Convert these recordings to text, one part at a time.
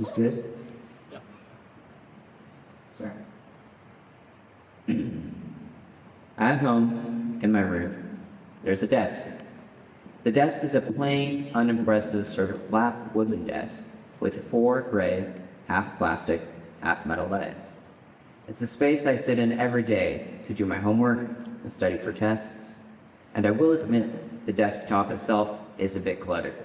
Is good? Yeah. Sorry. At home, in my room, there's a desk. The desk is a plain, unimpressive sort of flat wooden desk with 4 gray, half plastic, half metal legs. It's a space I sit in every day to do my homework and study for tests, and I will admit the desktop itself is a bit cluttered.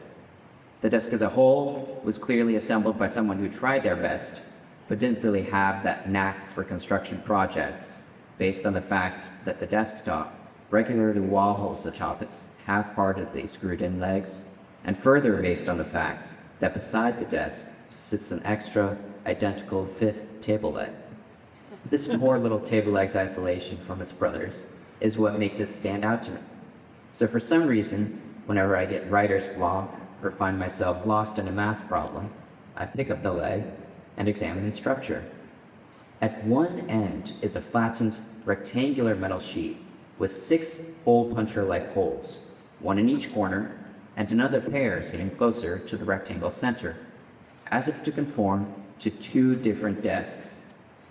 The desk as a whole was clearly assembled by someone who tried their best, but didn't really have that knack for construction projects, based on the fact that the desktop regularly wall holes atop its half-heartedly screwed-in legs, and further based on the fact that beside the desk sits an extra, identical 5th table leg. This poor little table leg's isolation from its brothers is what makes it stand out to me. So for some reason, whenever I get writer's block or find myself lost in a math problem, I pick up the leg and examine its structure. At one end is a flattened, rectangular metal sheet with 6 hole puncher-like holes, one in each corner, and another pair sitting closer to the rectangle center, as if to conform to 2 different desks.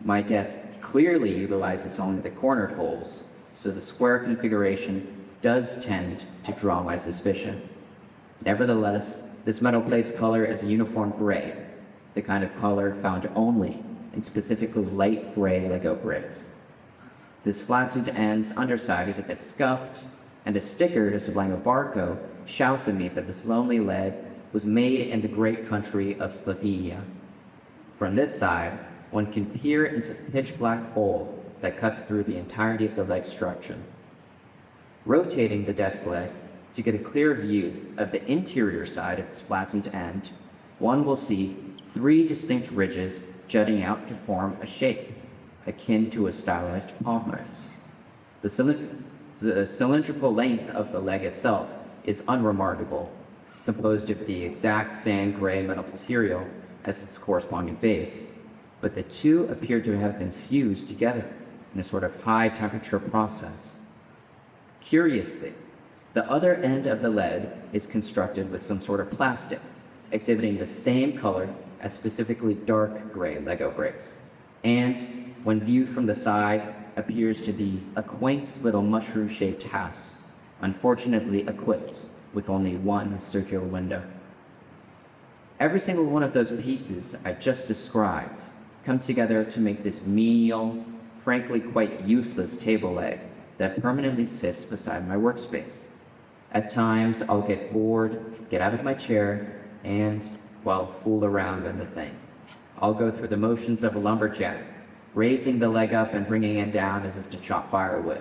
My desk clearly utilizes only the corner holes, so the square configuration does tend to draw my suspicion. Nevertheless, this metal plate's color is a uniform gray, the kind of color found only in specifically light gray Lego bricks. This flattened end's underside is a bit scuffed, and a sticker to supplying a barcode shouts at me that this lonely leg was made in the great country of Slovenia. From this side, one can peer into the pitch-black hole that cuts through the entirety of the leg structure. Rotating the desk leg to get a clear view of the interior side of its flattened end, one will see 3 distinct ridges jutting out to form a shape, akin to a stylized palm print. The cylindrical length of the leg itself is unremarkable, composed of the exact same gray metal material as its corresponding face, but the two appear to have been fused together in a sort of high-temperature process. Curiously, the other end of the leg is constructed with some sort of plastic, exhibiting the same color as specifically dark gray Lego bricks, and, when viewed from the side, appears to be a quaint little mushroom-shaped house, unfortunately equipped with only one circular window. Every single one of those pieces I just described come together to make this menial, frankly quite useless table leg that permanently sits beside my workspace. At times, I'll get bored, get out of my chair, and, well, fool around with the thing. I'll go through the motions of a lumberjack, raising the leg up and bringing it down as if to chop firewood.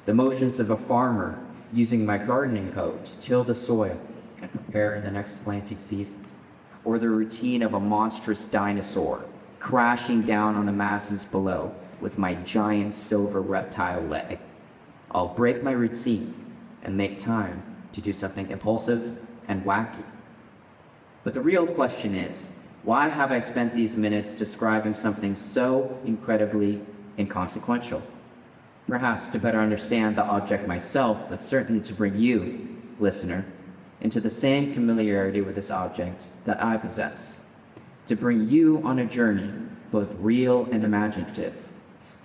The motions of a farmer, using my gardening hoe to till the soil and prepare the next planting season. Or the routine of a monstrous dinosaur, crashing down on the masses below with my giant silver reptile leg. I'll break my routine and make time to do something impulsive and wacky. But the real question is, why have I spent these minutes describing something so incredibly inconsequential? Perhaps to better understand the object myself, but certainly to bring you, listener, into the same familiarity with this object that I possess. To bring you on a journey, both real and imaginative,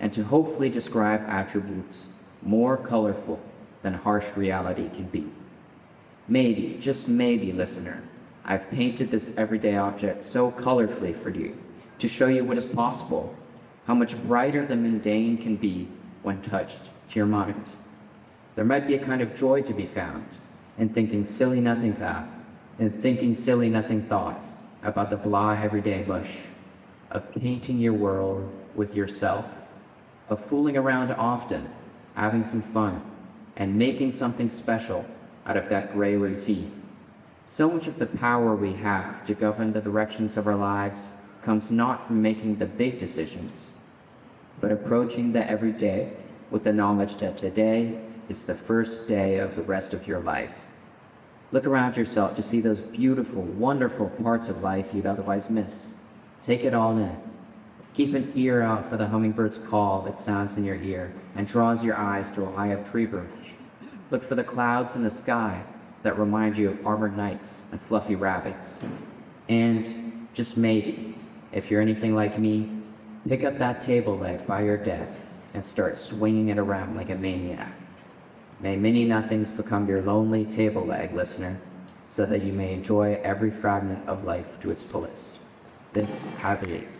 and to hopefully describe attributes more colorful than harsh reality can be. Maybe, just maybe, listener, I've painted this everyday object so colorfully for you to show you what is possible, how much brighter the mundane can be when touched to your mind. There might be a kind of joy to be found in thinking silly nothing thoughts about the blah everyday bush, of painting your world with yourself, of fooling around often, having some fun, and making something special out of that gray routine. So much of the power we have to govern the directions of our lives comes not from making the big decisions, but approaching the everyday with the knowledge that today is the first day of the rest of your life. Look around yourself to see those beautiful, wonderful parts of life you'd otherwise miss. Take it all in. Keep an ear out for the hummingbird's call that sounds in your ear and draws your eyes to a high-up tree branch. Look for the clouds in the sky that remind you of armored knights and fluffy rabbits. And just maybe, if you're anything like me, pick up that table leg by your desk and start swinging it around like a maniac. May many nothings become your lonely table leg, listener, so that you may enjoy every fragment of life to its fullest. This, I believe.